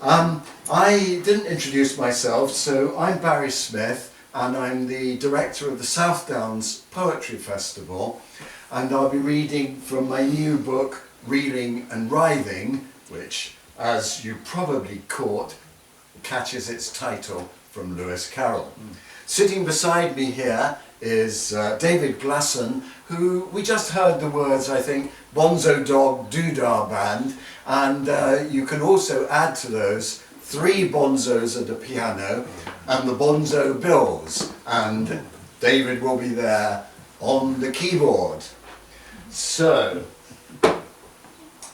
I didn't introduce myself, so I'm Barry Smith, and I'm the director of the South Downs Poetry Festival, and I'll be reading from my new book, Reeling and Writhing, which, as you probably caught, catches its title from Lewis Carroll. Sitting beside me here is David Glasson, who we just heard the words, I think, Bonzo Dog Doodah Band, and you can also add to those 3 bonzos at the piano and the bonzo bills, and David will be there on the keyboard. So,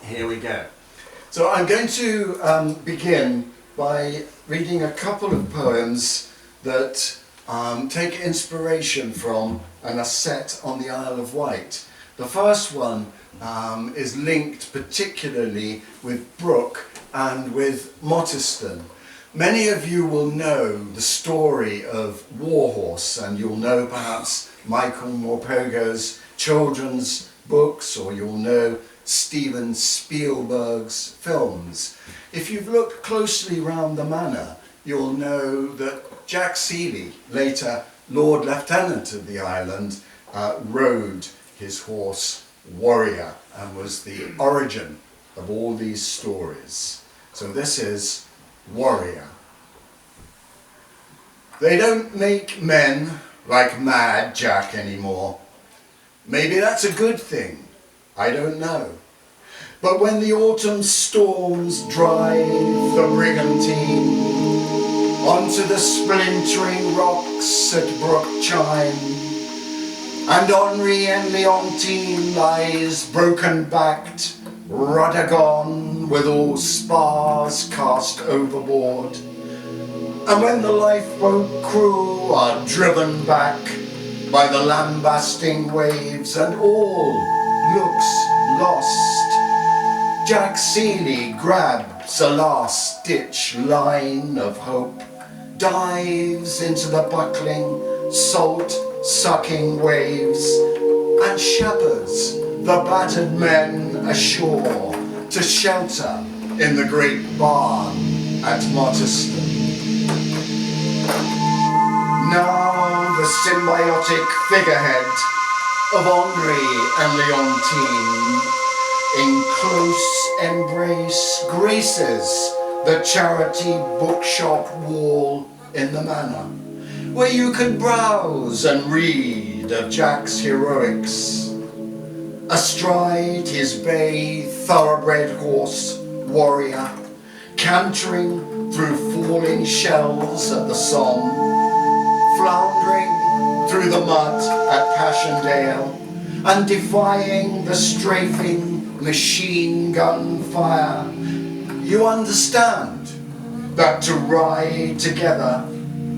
here we go. So I'm going to begin by reading a couple of poems that take inspiration from and are set on the Isle of Wight. The first one is linked particularly with Brooke and with Mottiston. Many of you will know the story of Warhorse, and you'll know perhaps Michael Morpurgo's children's books, or you'll know Steven Spielberg's films. If you've looked closely round the manor, you'll know that Jack Seeley, later Lord Lieutenant of the island, rode his horse Warrior and was the origin of all these stories. So this is Warrior. They don't make men like Mad Jack anymore. Maybe that's a good thing, I don't know. But when the autumn storms drive the brigantine onto the splintering rocks at Brook Chine, and Henri and Leontine lies broken-backed, rudder gone, with all spars cast overboard, and when the lifeboat crew are driven back by the lambasting waves and all looks lost, Jack Seeley grabs a last-ditch line of hope, dives into the buckling, salt-sucking waves, and shepherds the battered men ashore to shelter in the great barn at Mottiston. Now the symbiotic figurehead of Henri and Leontine in close embrace graces the charity bookshop wall in the manor, where you can browse and read of Jack's heroics. Astride his bay thoroughbred horse, Warrior, cantering through falling shells at the Somme, floundering through the mud at Passchendaele, and defying the strafing machine gun fire, you understand that to ride together,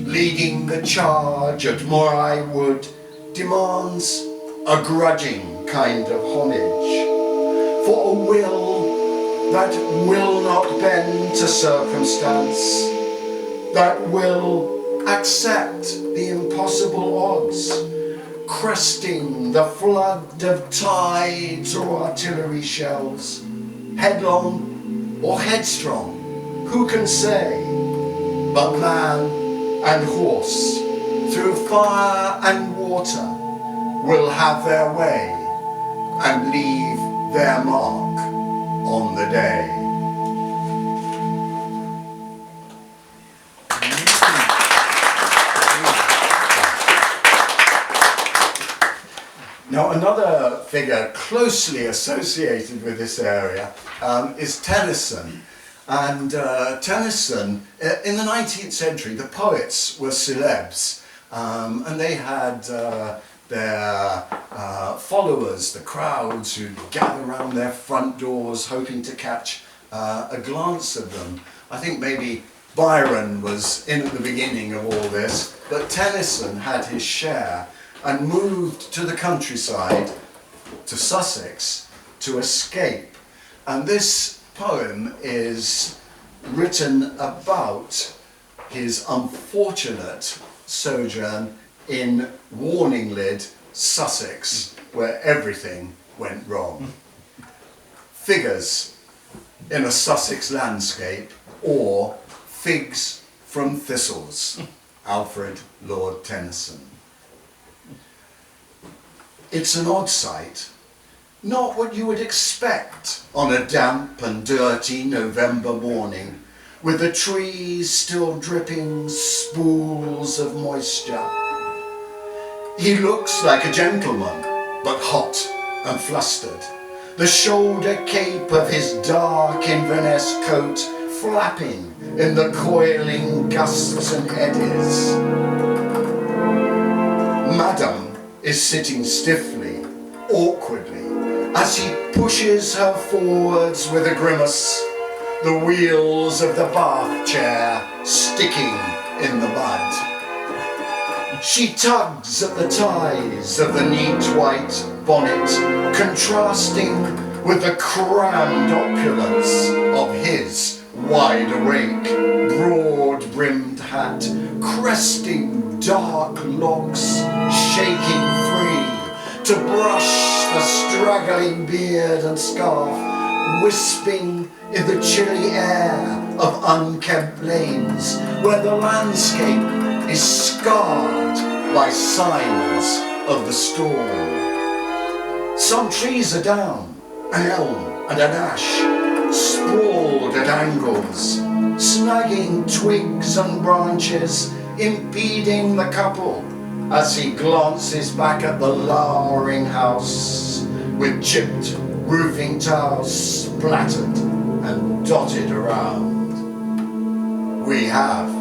leading the charge at Moray Wood, demands a grudging kind of homage, for a will that will not bend to circumstance, that will accept the impossible odds, cresting the flood of tides or artillery shells, headlong or headstrong, who can say? But man and horse, through fire and water, will have their way and leave their mark on the day. Now, another figure closely associated with this area is Tennyson. And Tennyson, in the 19th century, the poets were celebs, and they had their followers, the crowds who'd gather around their front doors hoping to catch a glance of them. I think maybe Byron was in at the beginning of all this, but Tennyson had his share and moved to the countryside, to Sussex, to escape. And this poem is written about his unfortunate sojourn in Warninglid, Sussex, where everything went wrong. Figures in a Sussex landscape or Figs from Thistles, Alfred Lord Tennyson. It's an odd sight, not what you would expect on a damp and dirty November morning, with the trees still dripping spools of moisture. He looks like a gentleman, but hot and flustered, the shoulder cape of his dark Inverness coat flapping in the coiling gusts and eddies. Madame is sitting stiffly, awkwardly, as he pushes her forwards with a grimace, the wheels of the bath chair sticking in the mud. She tugs at the ties of the neat white bonnet, contrasting with the crammed opulence of his wide-awake, broad-brimmed hat, cresting dark locks, shaking free to brush the straggling beard and scarf, wisping in the chilly air of unkempt lanes, where the landscape is scarred by signs of the storm. Some trees are down, an elm and an ash, sprawled at angles, snagging twigs and branches, impeding the couple as he glances back at the lowering house with chipped roofing tiles splattered and dotted around. We have,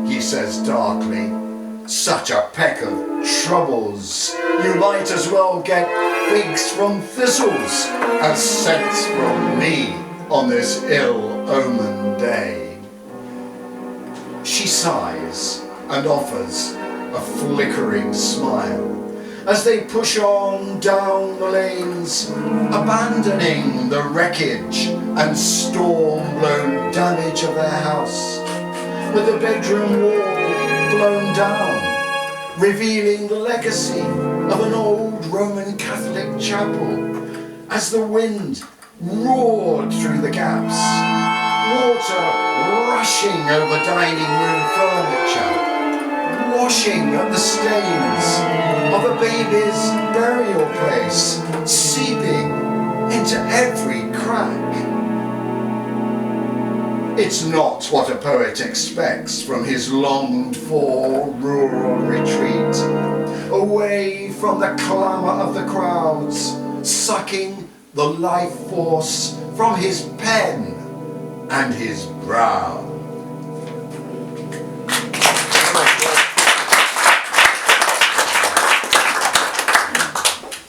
he says darkly, such a peck of troubles. You might as well get figs from thistles as scents from me on this ill-omened day. She sighs and offers a flickering smile as they push on down the lanes, abandoning the wreckage and storm-blown damage of their house, with the bedroom wall blown down, revealing the legacy of an old Roman Catholic chapel as the wind roared through the gaps, water rushing over dining room furniture, washing at the stains of a baby's burial place, seeping into every crack. It's not what a poet expects from his longed-for rural retreat, away from the clamour of the crowds, sucking the life force from his pen and his brow.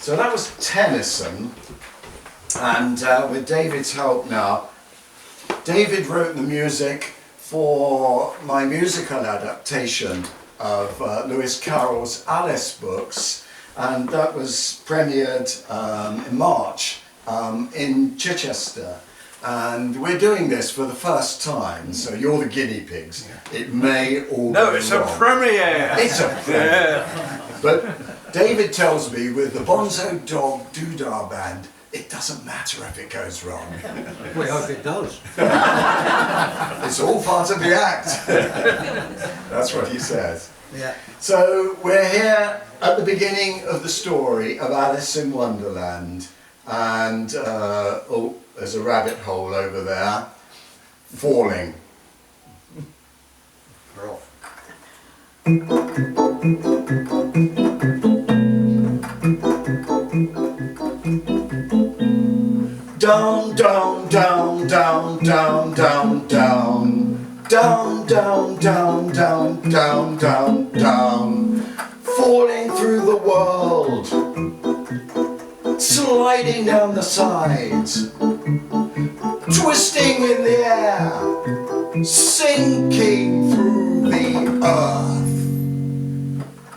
So that was Tennyson, and with David's help now, David wrote the music for my musical adaptation of Lewis Carroll's Alice books, and that was premiered in March in Chichester. And we're doing this for the first time, so you're the guinea pigs. It may all No, go it's wrong. a premiere! It's a premiere. But David tells me with the Bonzo Dog Doodah Band, it doesn't matter if it goes wrong. We hope it does. It's all part of the act. That's what he says. Yeah. So we're here at the beginning of the story of Alice in Wonderland, and oh, there's a rabbit hole over there, falling. We're off. Down, down, down, down, down, down, down. Down, down, down, down, down, down, down. Falling through the world. Sliding down the sides. Twisting in the air. Sinking through the earth.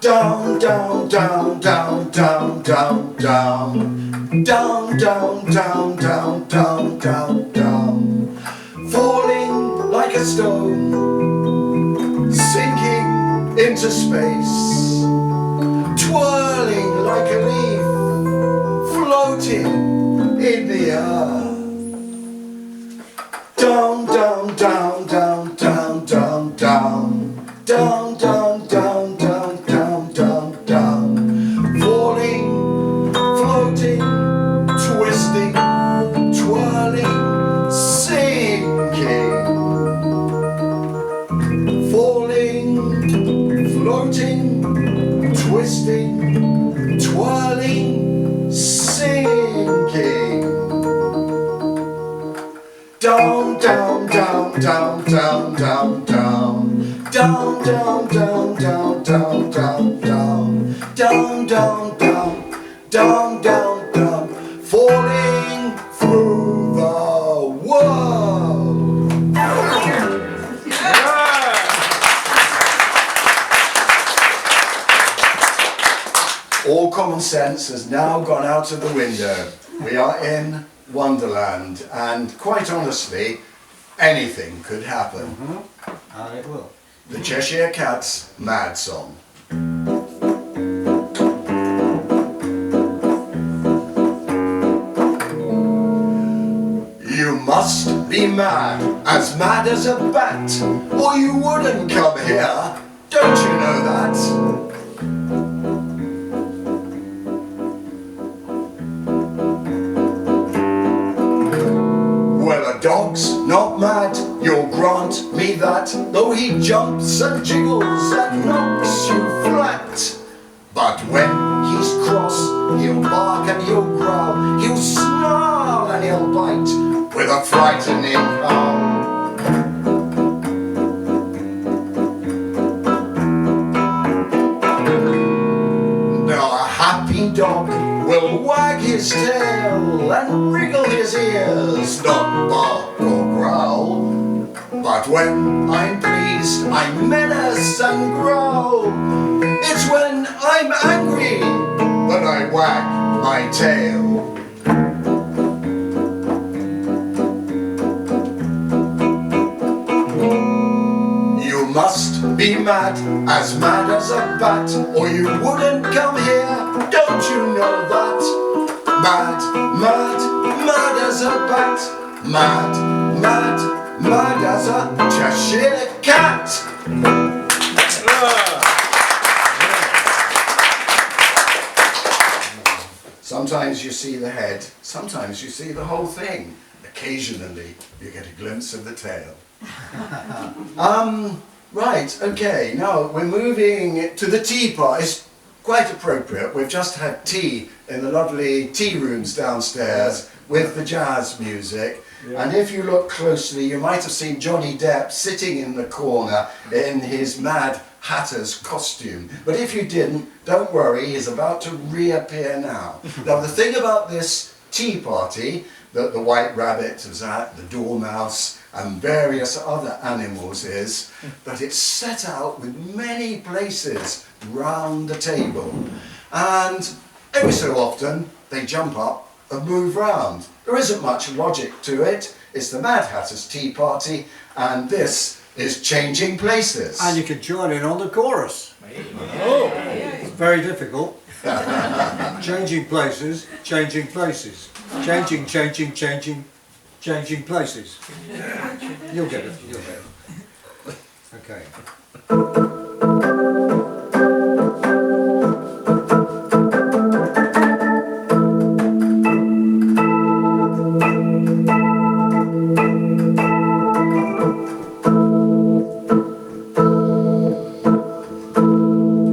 Down, down, down, down, down, down, down. Down, down, down, down, down, down, down. Falling like a stone, sinking into space, twirling like a leaf, floating in the earth. Down, down, down, down, down, down, down, down, down, down, down, down, down, down, down, down, down, down, down, down, falling through the world. All common sense has now gone out of the window. We are in Wonderland, and quite honestly, anything could happen. And it will. The Cheshire Cat's Mad Song. You must be mad as a bat, or you wouldn't come here. Don't you know that? Well, a dog's not mad, you'll grant me that, though he jumps and jiggles and knocks you flat. But when he's cross, he'll bark and he'll growl, he'll snarl and he'll bite with a frightening howl. Now a happy dog will wag his tail and wriggle his ears, not bark or growl. But when I'm pleased, I menace and growl. It's when I'm angry that I wag my tail. You must be mad as a bat, or you wouldn't come here. Don't you know that? Mad, mad, mad as a bat. Mad, mad, mad as a Cheshire cat. Sometimes you see the head, sometimes you see the whole thing. Occasionally you get a glimpse of the tail. Right, okay, now we're moving to the tea part. It's quite appropriate. We've just had tea in the lovely tea rooms downstairs with the jazz music. Yeah. And if you look closely, you might have seen Johnny Depp sitting in the corner in his Mad Hatter's costume. But if you didn't, don't worry, he's about to reappear now. Now the thing about this tea party that the White Rabbit was at, the Dormouse and various other animals is that it's set out with many places round the table. And every so often they jump up and move round. There isn't much logic to it. It's the Mad Hatter's tea party and this is changing places. And you can join in on the chorus. Oh, it's very difficult. Changing places, changing places. Changing, changing, changing, changing places. You'll get it, you'll get it. Okay.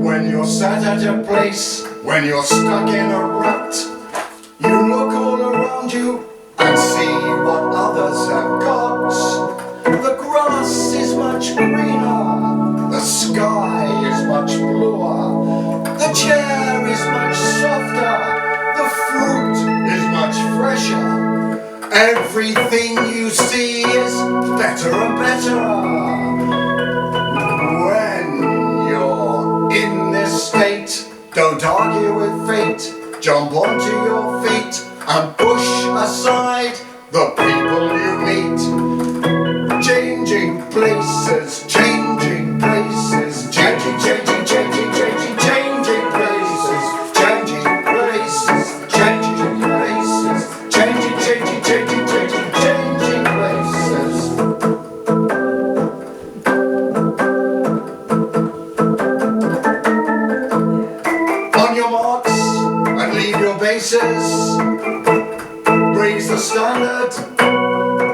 When you're sat at a place, when you're stuck in a rut, you look all around you and see what others have got. The grass is much greener, the sky is much bluer, the chair is much softer, the fruit is much fresher. Everything you see is better and better. When you're in this state, don't argue with fate. Jump onto your feet and push aside the people you meet. Changing places, changing places, changing, changing, changing, changing, changing places, changing places, changing places, changing, changing, changing, changing, changing places. On your marks and leave your bases. Raise the standard,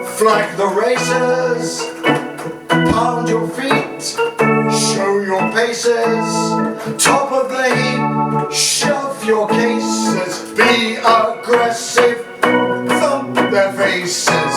flag the races, pound your feet, show your paces, top of the heap, shove your cases, be aggressive, thump their faces.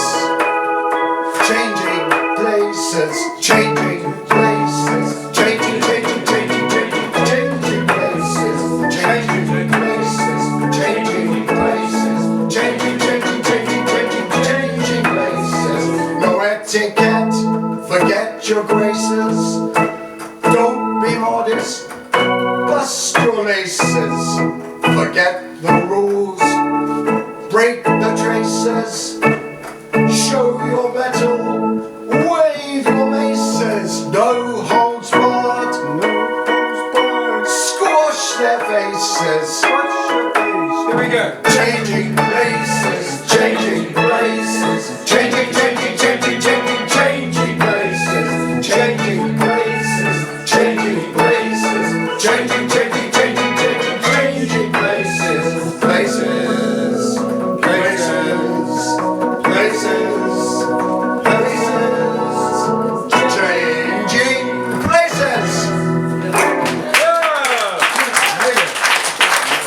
Changing places. places, changing places, changing, changing, changing, changing, changing places, changing places, changing places, changing, changing, changing, changing, changing places. No etiquette, forget your graces. Don't be modest, bust your laces. Forget the rules, break the traces. Show your metal, wave your maces. No holds barred, squash their faces. Here we go. Changing places, changing places, changing, changing, changing, changing, changing places, changing places, changing places, changing.